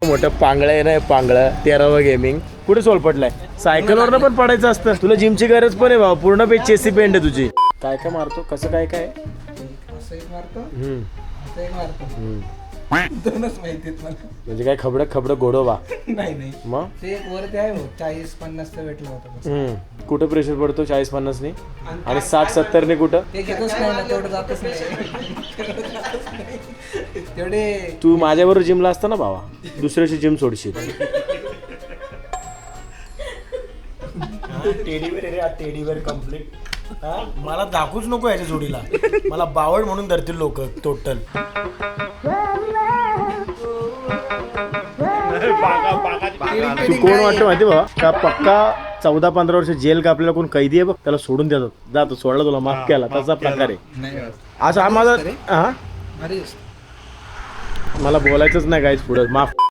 मोठं पांगळं आहे ना, पांगळं 13वा गेमिंग. कुठे सोलपटलाय? सायकलवरनं पण पडायचं असतं. तुला जिमची गरज पण आहे भाऊ, पूर्ण पेज चेसी पेंड आहे तुझी. काय काय मारतो, कसं काय काय? असं एक मारतो, असं एक मारतो. दोनच माहितीत मला. म्हणजे काय खबडं घोडोबा? नाही मग ते एक वरती आहे हो, 40-50 भेटलं होतं. कुठं प्रेशर पडतो 40-50 ने आणि 60-70 ने कुठं? ते घेतच नाही ना, तेवढं जातच नाही. तेवढे तू माझ्याबरोबर जिमला असता ना भावा, दुसऱ्याची जिम सोडशील. टेडीवेअर कम्प्लीट. मला दाखवूच नको याच्या जोडीला, मला बावड म्हणून धरतील लोक टोटल. तू कोण वाटतं माहिती बा का? पक्का 14-15 वर्ष जेल का आपल्याला कोण कैदी आहे बघ, त्याला सोडून देतात. जातो सोडला, तुला माफ केला, तसा प्रकार आहे. असं हा माझा. हा अरे मला बोलायचंच नाही काहीच पुढं, माफ.